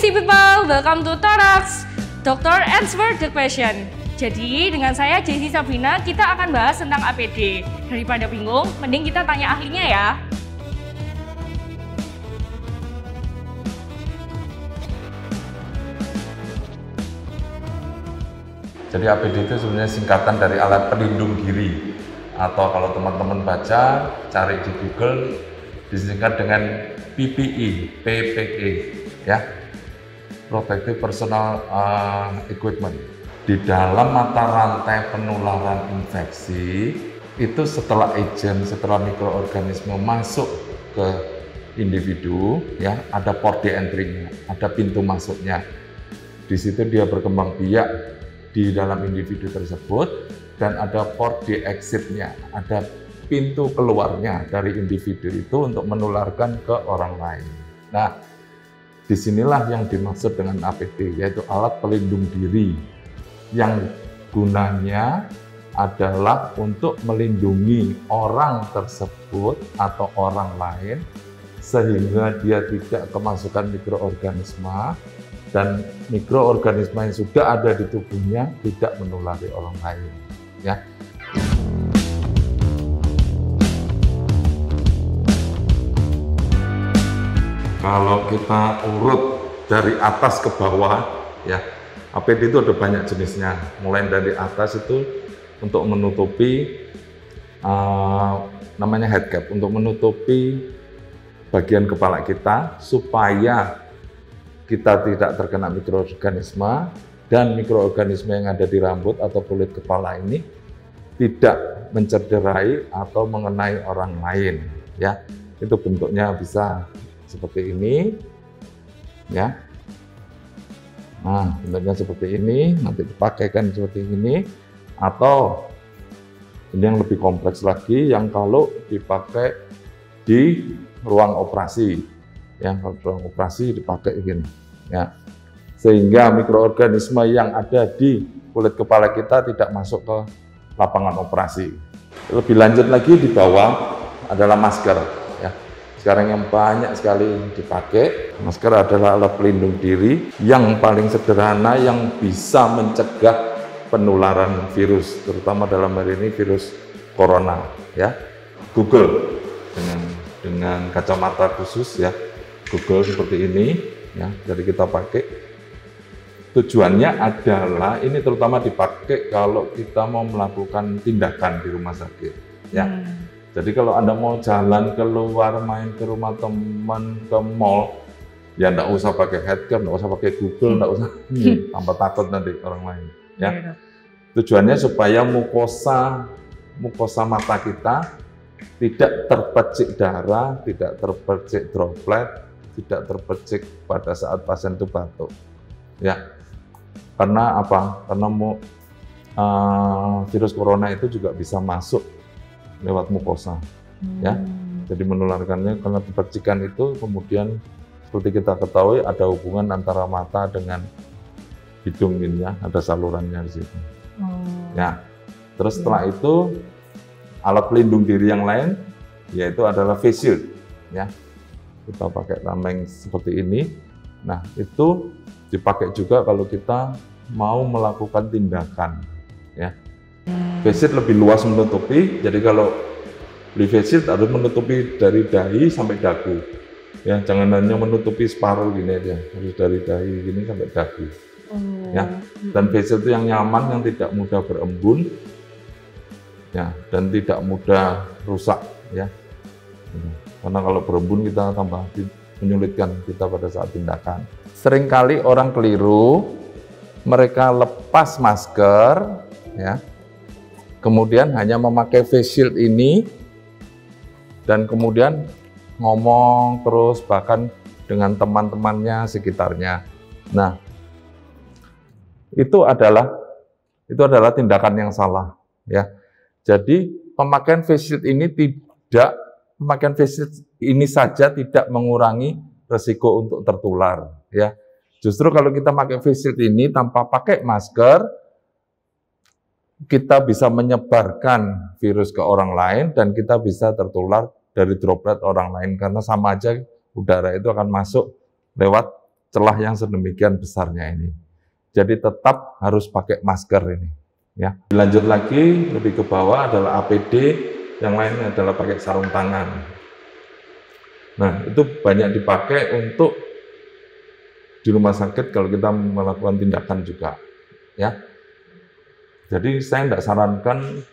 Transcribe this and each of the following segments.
busy people, welcome to Thorax, Doctor Answer the Question. Jadi dengan saya Jessie Sabrina, kita akan bahas tentang APD. Daripada bingung, mending kita tanya ahlinya ya. Jadi APD itu sebenarnya singkatan dari alat pelindung diri, atau kalau teman-teman baca, cari di Google, disingkat dengan PPE, ya, Protective Personal Equipment. Di dalam mata rantai penularan infeksi itu setelah mikroorganisme masuk ke individu, ya, ada port di entry-nya, ada pintu masuknya. Di situ dia berkembang biak di dalam individu tersebut, dan ada port di exit-nya, ada pintu keluarnya dari individu itu untuk menularkan ke orang lain. Nah, disinilah yang dimaksud dengan APD, yaitu alat pelindung diri, yang gunanya adalah untuk melindungi orang tersebut atau orang lain, sehingga dia tidak kemasukan mikroorganisme, dan mikroorganisme yang sudah ada di tubuhnya tidak menulari orang lain, ya. Kalau kita urut dari atas ke bawah, ya, APD itu ada banyak jenisnya. Mulai dari atas itu untuk menutupi namanya head cap, untuk menutupi bagian kepala kita supaya kita tidak terkena mikroorganisme, dan mikroorganisme yang ada di rambut atau kulit kepala ini tidak mencederai atau mengenai orang lain, ya. Itu bentuknya bisa seperti ini, ya. Nah, bentuknya seperti ini, nanti dipakaikan seperti ini, atau ini yang lebih kompleks lagi, yang kalau dipakai di ruang operasi, yang ruang operasi dipakai begini, ya, sehingga mikroorganisme yang ada di kulit kepala kita tidak masuk ke lapangan operasi. Lebih lanjut lagi, di bawah adalah masker, ya. Sekarang yang banyak sekali dipakai, masker adalah alat pelindung diri yang paling sederhana yang bisa mencegah penularan virus, terutama dalam hal ini virus corona, ya. Google dengan kacamata khusus, ya. Google seperti ini, ya, jadi kita pakai. Tujuannya adalah ini terutama dipakai kalau kita mau melakukan tindakan di rumah sakit, ya. Jadi kalau Anda mau jalan keluar, main ke rumah teman, ke mall, ya enggak usah pakai headcam, enggak usah pakai Google, enggak usah, tambah takut nanti orang lain, ya. Tujuannya supaya mukosa mata kita tidak terpercik darah, tidak terpercik droplet, tidak terpercik pada saat pasien itu batuk, ya. Karena apa? Karena virus corona itu juga bisa masuk lewat mukosa, ya. Jadi menularkannya karena percikan itu, kemudian seperti kita ketahui ada hubungan antara mata dengan hidung ini, ya, ada salurannya di situ. Ya. Terus setelah itu alat pelindung diri yang lain yaitu adalah face shield, ya. Kita pakai tameng seperti ini. Nah, itu dipakai juga kalau kita mau melakukan tindakan, ya. Face shield lebih luas menutupi, jadi kalau beli face shield harus menutupi dari dahi sampai dagu, ya. Jangan hanya menutupi separuh gini aja, harus dari dahi gini sampai dagu, ya. Dan face shield itu yang nyaman, yang tidak mudah berembun, ya, dan tidak mudah rusak, ya. Karena kalau berembun kita tambah menyulitkan kita pada saat tindakan. Seringkali orang keliru, mereka lepas masker, ya, kemudian hanya memakai face shield ini, dan kemudian ngomong terus, bahkan dengan teman-temannya sekitarnya. Nah, itu adalah tindakan yang salah, ya. Jadi pemakaian face shield ini saja tidak mengurangi resiko untuk tertular, ya. Justru kalau kita pakai face shield ini tanpa pakai masker, kita bisa menyebarkan virus ke orang lain, dan kita bisa tertular dari droplet orang lain, karena sama aja udara itu akan masuk lewat celah yang sedemikian besarnya ini. Jadi tetap harus pakai masker ini. Ya. Lanjut lagi lebih ke bawah adalah APD, yang lainnya adalah pakai sarung tangan. Nah, itu banyak dipakai untuk di rumah sakit kalau kita melakukan tindakan juga. Ya. Jadi saya tidak sarankan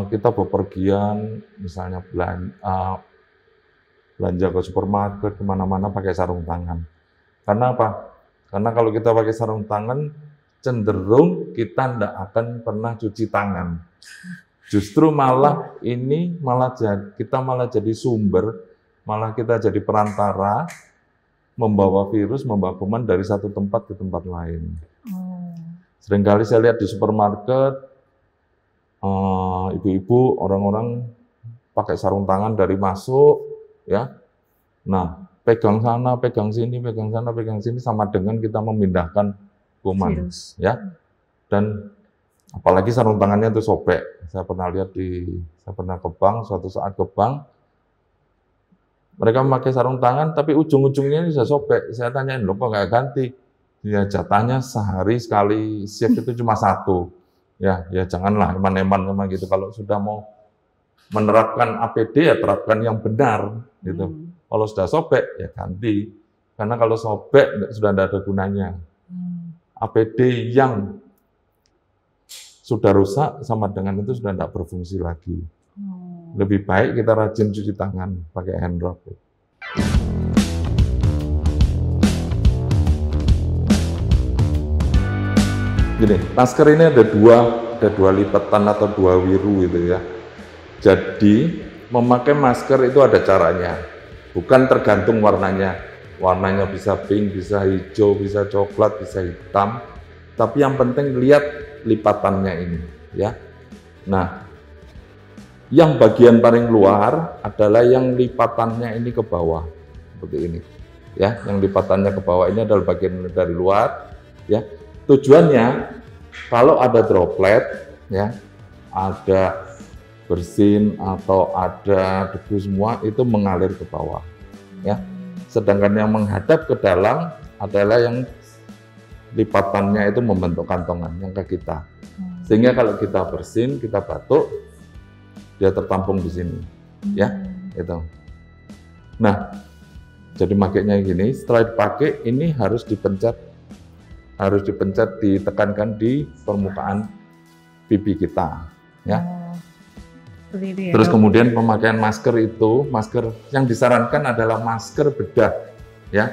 kita bepergian, misalnya belanja ke supermarket, kemana-mana pakai sarung tangan. Karena apa? Karena kalau kita pakai sarung tangan, cenderung kita tidak akan pernah cuci tangan. Justru malah kita malah jadi sumber, malah kita jadi perantara, membawa virus, membawa kuman dari satu tempat ke tempat lain. Seringkali saya lihat di supermarket, ibu-ibu, orang-orang pakai sarung tangan dari masuk, ya. Nah, pegang sana, pegang sini, pegang sana, pegang sini, sama dengan kita memindahkan kuman, virus. Ya. Dan apalagi sarung tangannya itu sobek. Saya pernah ke bank, suatu saat ke bank, mereka memakai sarung tangan, tapi ujung-ujungnya ini sudah sobek. Saya tanyain, loh kok nggak ganti? Ya jatahnya sehari sekali shift itu cuma 1. Ya janganlah eman-eman memang gitu. Kalau sudah mau menerapkan APD ya terapkan yang benar gitu. Kalau sudah sobek ya ganti. Karena kalau sobek sudah tidak ada gunanya. APD yang sudah rusak sama dengan itu sudah tidak berfungsi lagi. Lebih baik kita rajin cuci tangan pakai hand rub. Gini, masker ini ada dua lipatan atau 2 wiru gitu ya. Jadi memakai masker itu ada caranya, bukan tergantung warnanya. Warnanya bisa pink, bisa hijau, bisa coklat, bisa hitam. Tapi yang penting lihat lipatannya ini, ya. Nah, yang bagian paling luar adalah yang lipatannya ini ke bawah, seperti ini, ya. Yang lipatannya ke bawah ini adalah bagian dari luar, ya. Tujuannya kalau ada droplet, ya, ada bersin atau ada debu semua itu mengalir ke bawah, ya. Sedangkan yang menghadap ke dalam adalah yang lipatannya itu membentuk kantongan yang ke kita. Sehingga kalau kita bersin, kita batuk, dia tertampung di sini, ya, itu. Nah, jadi makanya gini, setelah dipakai ini harus dipencet, ditekankan di permukaan pipi kita, ya. Terus kemudian pemakaian masker itu, masker yang disarankan adalah masker bedah, ya.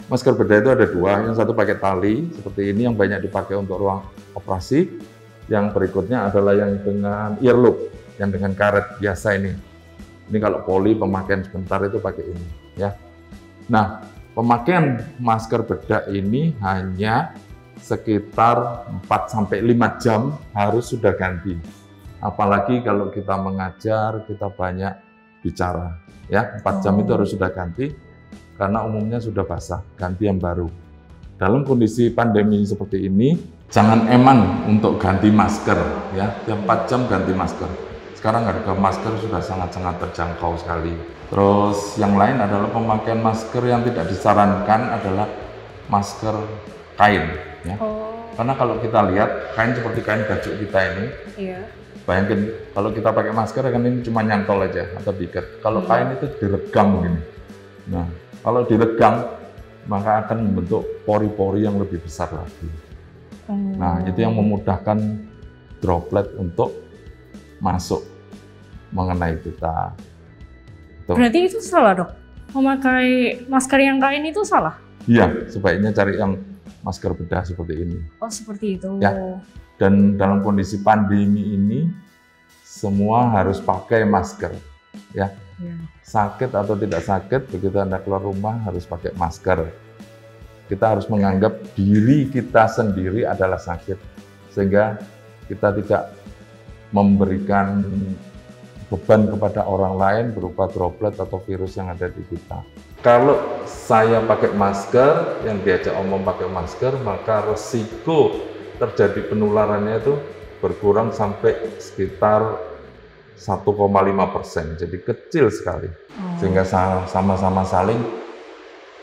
Masker bedah itu ada 2, yang satu pakai tali seperti ini yang banyak dipakai untuk ruang operasi, yang berikutnya adalah yang dengan earloop, yang dengan karet biasa ini. Ini kalau poli pemakaian sebentar itu pakai ini, ya. Nah, pemakaian masker bedah ini hanya sekitar 4-5 jam harus sudah ganti. Apalagi kalau kita mengajar, kita banyak bicara, ya 4 jam itu harus sudah ganti, karena umumnya sudah basah, ganti yang baru. Dalam kondisi pandemi seperti ini, jangan eman untuk ganti masker, ya, tiap 4 jam ganti masker. Sekarang harga masker sudah sangat-sangat terjangkau sekali. Terus yang lain adalah pemakaian masker yang tidak disarankan adalah masker kain, ya. Karena kalau kita lihat kain seperti kain baju kita ini, iya. Bayangin kalau kita pakai masker kan ini cuma nyantol aja atau diikat. Kalau kain itu diregang begini. Nah, kalau diregang maka akan membentuk pori-pori yang lebih besar lagi. Nah, itu yang memudahkan droplet untuk masuk mengenai kita. Tuh. Berarti itu salah, Dok? Memakai masker yang kain itu salah? Iya, sebaiknya cari yang masker bedah seperti ini. Oh, seperti itu. Ya. Dan dalam kondisi pandemi ini semua harus pakai masker, ya. Sakit atau tidak sakit, begitu Anda keluar rumah harus pakai masker. Kita harus menganggap diri kita sendiri adalah sakit, sehingga kita tidak memberikan beban kepada orang lain berupa droplet atau virus yang ada di kita. Kalau saya pakai masker, yang diajak omong pakai masker, maka resiko terjadi penularannya itu berkurang sampai sekitar 1,5%, jadi kecil sekali. Sehingga sama-sama saling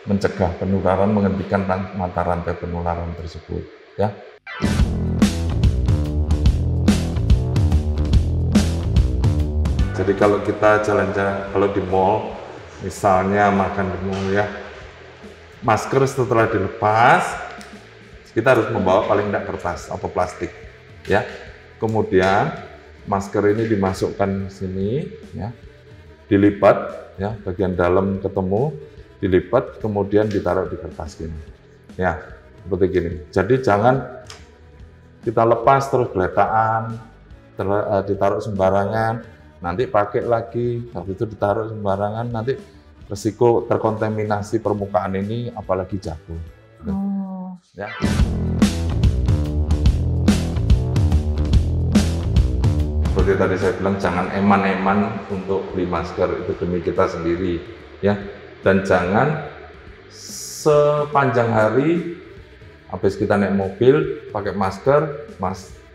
mencegah penularan, menghentikan mata rantai penularan tersebut. Ya. Jadi kalau kita jalan-jalan, kalau di mall, misalnya makan di mall ya, masker setelah dilepas, kita harus membawa paling tidak kertas atau plastik, ya. Kemudian masker ini dimasukkan sini, ya, dilipat, ya, bagian dalam ketemu, dilipat, kemudian ditaruh di kertas gini, ya, seperti gini. Jadi jangan kita lepas terus geletaan, ditaruh sembarangan. Nanti pakai lagi, habis itu ditaruh sembarangan, nanti resiko terkontaminasi permukaan ini apalagi jatuh. Oh. Ya. Seperti tadi saya bilang, jangan eman-eman untuk beli masker, itu demi kita sendiri, ya. Dan jangan sepanjang hari habis kita naik mobil pakai masker,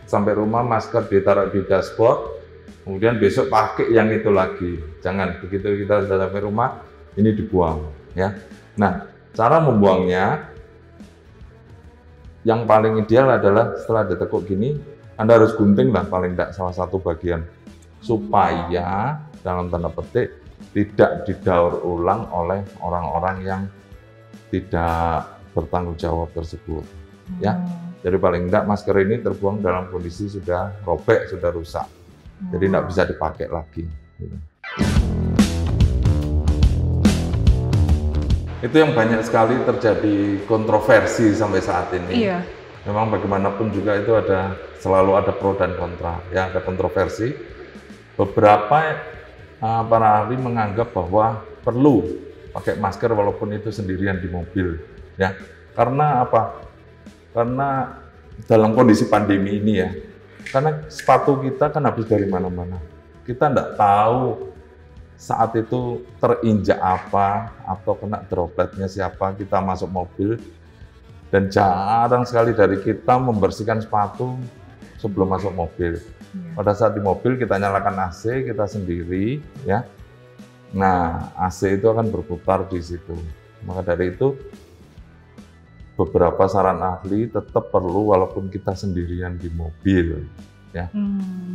sampai rumah masker ditaruh di dashboard. Kemudian besok pakai yang itu lagi. Jangan, begitu kita sudah sampai rumah, ini dibuang, ya. Nah, cara membuangnya yang paling ideal adalah setelah ditekuk gini, Anda harus gunting lah paling tidak salah satu bagian, supaya dalam tanda petik tidak didaur ulang oleh orang-orang yang tidak bertanggung jawab tersebut, ya. Jadi paling tidak masker ini terbuang dalam kondisi sudah robek, sudah rusak. Jadi tidak bisa dipakai lagi. Itu yang banyak sekali terjadi kontroversi sampai saat ini. Iya. Memang bagaimanapun juga itu selalu ada pro dan kontra. Ya, ada kontroversi. Beberapa para ahli menganggap bahwa perlu pakai masker walaupun itu sendirian di mobil. Ya, karena apa? Karena dalam kondisi pandemi ini ya. Karena sepatu kita kan habis dari mana-mana. Kita tidak tahu saat itu terinjak apa atau kena dropletnya siapa, kita masuk mobil. Dan jarang sekali dari kita membersihkan sepatu sebelum masuk mobil. Pada saat di mobil kita nyalakan AC, kita sendiri, ya. Nah, AC itu akan berputar di situ. Maka dari itu, beberapa saran ahli tetap perlu walaupun kita sendirian di mobil, ya.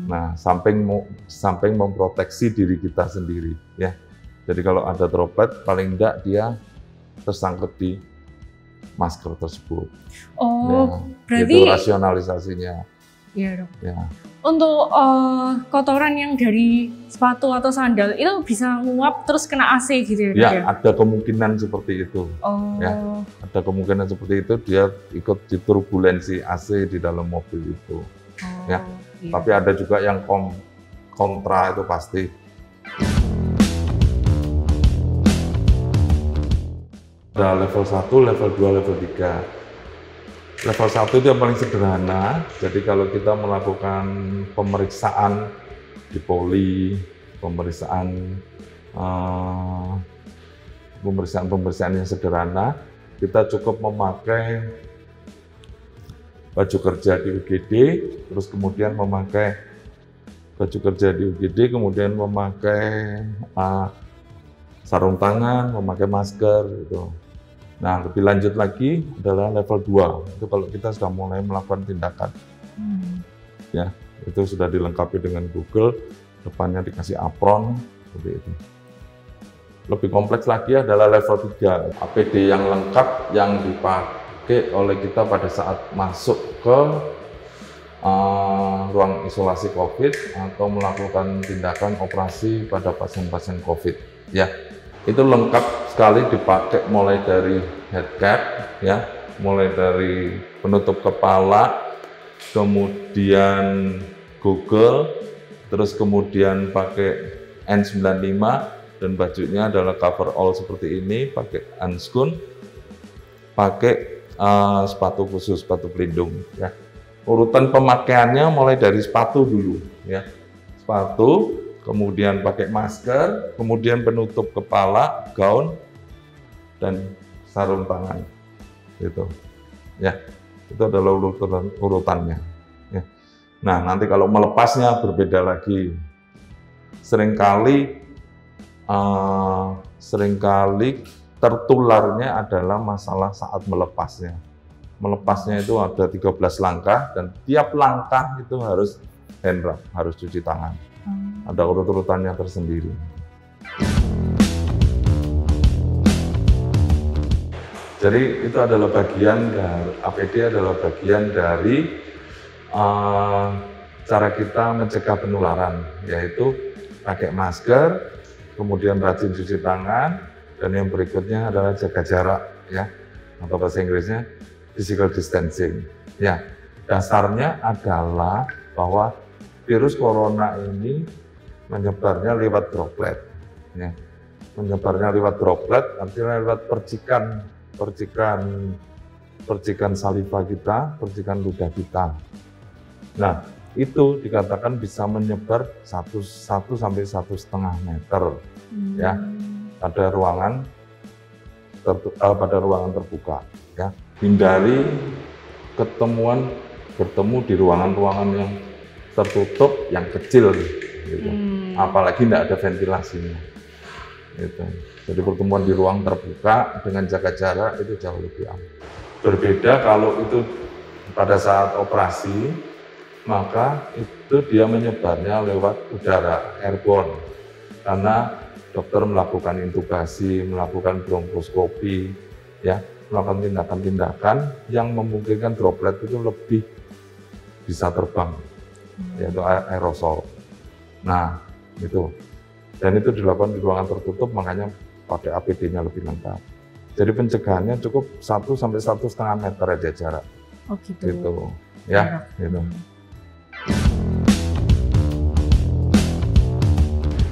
Nah, samping memproteksi diri kita sendiri, ya. Jadi kalau ada droplet, paling enggak dia tersangkut di masker tersebut. Oh, ya, berarti itu rasionalisasinya. Iya, Dok. Ya. Untuk kotoran yang dari sepatu atau sandal itu bisa nguap terus kena AC gitu ya? Ya, ada kemungkinan seperti itu. Oh. Ya, ada kemungkinan seperti itu, dia ikut di turbulensi AC di dalam mobil itu. Oh, ya. iya. Tapi ada juga yang kontra itu pasti. Ada level 1, level 2, level 3. Level 1 itu yang paling sederhana. Jadi kalau kita melakukan pemeriksaan di poli, pemeriksaan yang sederhana, kita cukup memakai baju kerja di UGD, terus kemudian memakai baju kerja di UGD, kemudian memakai sarung tangan, memakai masker, gitu. Nah, lebih lanjut lagi adalah level 2. Itu kalau kita sudah mulai melakukan tindakan. Ya, itu sudah dilengkapi dengan Google, depannya dikasih apron, seperti itu. Lebih kompleks lagi adalah level 3, APD yang lengkap yang dipakai oleh kita pada saat masuk ke ruang isolasi COVID atau melakukan tindakan operasi pada pasien-pasien COVID. Ya, itu lengkap sekali dipakai mulai dari head cap, ya, mulai dari penutup kepala, kemudian Google, terus kemudian pakai N95 dan bajunya adalah cover all seperti ini, pakai handscoon, pakai sepatu khusus, sepatu pelindung, ya. Urutan pemakaiannya mulai dari sepatu dulu, ya, sepatu. Kemudian pakai masker, kemudian penutup kepala, gaun, dan sarung tangan, gitu. Ya, itu adalah urutannya. Ya. Nah, nanti kalau melepasnya berbeda lagi. Seringkali tertularnya adalah masalah saat melepasnya. Melepasnya itu ada 13 langkah dan tiap langkah itu harus hand rub, harus cuci tangan. Ada urut-urutannya tersendiri. Jadi itu adalah bagian dari APD adalah bagian dari cara kita mencegah penularan, yaitu pakai masker, kemudian rajin cuci tangan, dan yang berikutnya adalah jaga jarak, ya, atau bahasa Inggrisnya physical distancing. Ya, dasarnya adalah bahwa virus corona ini menyebarnya lewat droplet, ya. Menyebarnya lewat droplet, artinya lewat percikan saliva kita, percikan ludah kita. Nah, itu dikatakan bisa menyebar 1 sampai 1,5 meter, ya, pada ruangan terbuka. Ya, hindari bertemu di ruangan-ruangan yang tertutup, yang kecil, gitu. Apalagi tidak ada ventilasinya. Gitu. Jadi pertemuan di ruang terbuka dengan jaga jarak itu jauh lebih aman. Berbeda kalau itu pada saat operasi, maka itu dia menyebarnya lewat udara, airborne. Karena dokter melakukan intubasi, melakukan bronkoskopi, ya, melakukan tindakan-tindakan yang memungkinkan droplet itu lebih bisa terbang, yaitu aerosol. Nah, itu. Dan itu dilakukan di ruangan tertutup, makanya pakai APD-nya lebih lengkap. Jadi pencegahannya cukup 1 sampai 1,5 meter aja jarak. Oh gitu. Gitu. Ya, gitu.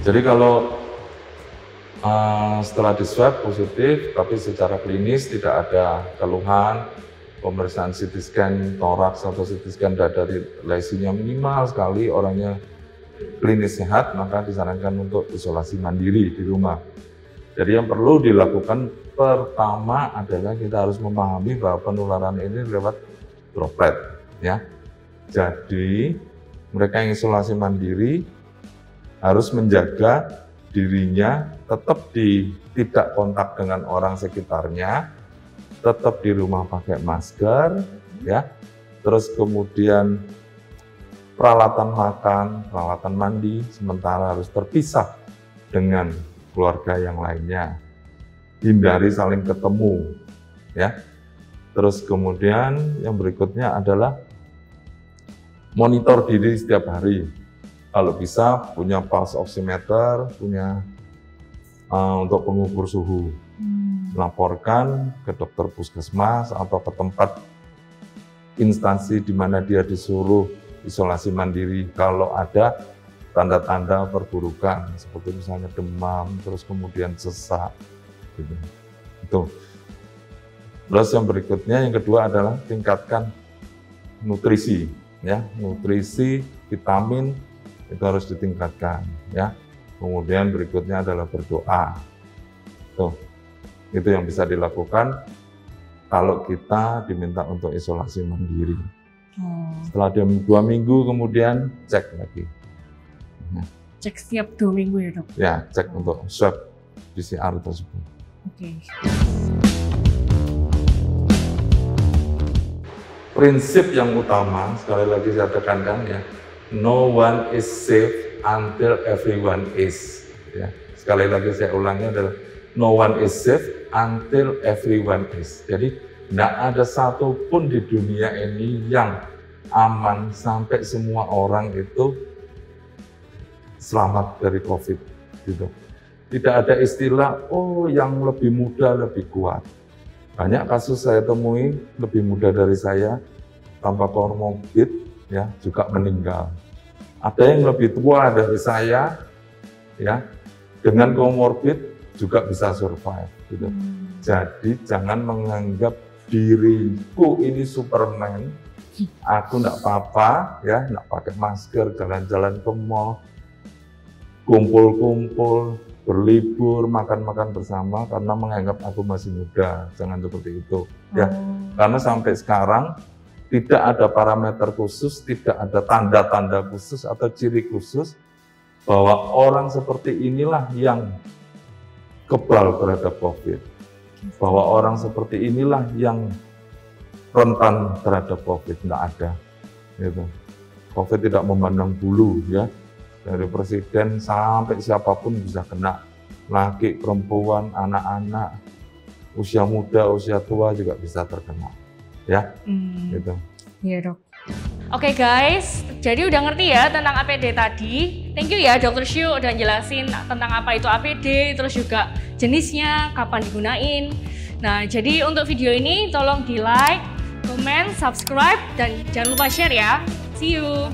Jadi kalau setelah di swab positif, tapi secara klinis tidak ada keluhan, pemeriksaan CT scan toraks atau CT scan dada lesinya minimal sekali, orangnya klinis sehat, maka disarankan untuk isolasi mandiri di rumah. Jadi yang perlu dilakukan pertama adalah kita harus memahami bahwa penularan ini lewat droplet, ya. Jadi mereka yang isolasi mandiri harus menjaga dirinya tetap tidak kontak dengan orang sekitarnya, tetap di rumah pakai masker, ya. Terus kemudian peralatan makan, peralatan mandi sementara harus terpisah dengan keluarga yang lainnya. Hindari saling ketemu, ya. Terus kemudian yang berikutnya adalah monitor diri setiap hari. Kalau bisa punya pulse oximeter, punya untuk pengukur suhu. Laporkan ke dokter puskesmas atau ke tempat instansi di mana dia disuruh isolasi mandiri kalau ada tanda-tanda perburukan seperti misalnya demam, terus kemudian sesak, gitu. Itu. Terus yang berikutnya, yang kedua adalah tingkatkan nutrisi, ya, nutrisi, vitamin itu harus ditingkatkan, ya. Kemudian berikutnya adalah berdoa. Tuh, itu yang bisa dilakukan kalau kita diminta untuk isolasi mandiri. Setelah 2 minggu kemudian cek lagi. Cek setiap 2 minggu ya, Dok? Ya, cek untuk swab PCR tersebut. Oke. Prinsip yang utama, sekali lagi saya tekankan, ya, no one is safe until everyone is. Ya, sekali lagi saya ulangi adalah no one is safe until everyone is. Jadi tidak ada satupun di dunia ini yang aman sampai semua orang itu selamat dari COVID. Gitu. Tidak ada istilah, oh yang lebih muda lebih kuat. Banyak kasus saya temui lebih muda dari saya tanpa komorbid, ya, juga meninggal. Ada yang lebih tua dari saya, ya, dengan komorbid juga bisa survive. Gitu. Jadi jangan menganggap diriku ini Superman, aku enggak apa-apa, ya, enggak pakai masker, jalan-jalan ke mall, kumpul-kumpul, berlibur, makan-makan bersama karena menganggap aku masih muda. Jangan seperti itu, ya. Karena sampai sekarang tidak ada parameter khusus, tidak ada tanda-tanda khusus atau ciri khusus bahwa orang seperti inilah yang kebal terhadap COVID. bahwa orang seperti inilah yang rentan terhadap COVID, nggak ada. Gitu. COVID tidak memandang bulu ya, dari presiden sampai siapapun bisa kena, laki, perempuan, anak-anak, usia muda, usia tua juga bisa terkena, ya. Gitu. Iya dok. Oke guys, jadi udah ngerti ya tentang APD tadi. Thank you ya Dr. Syu udah jelasin tentang apa itu APD, terus juga jenisnya, kapan digunain. Nah, jadi untuk video ini tolong di like, comment, subscribe, dan jangan lupa share ya. See you!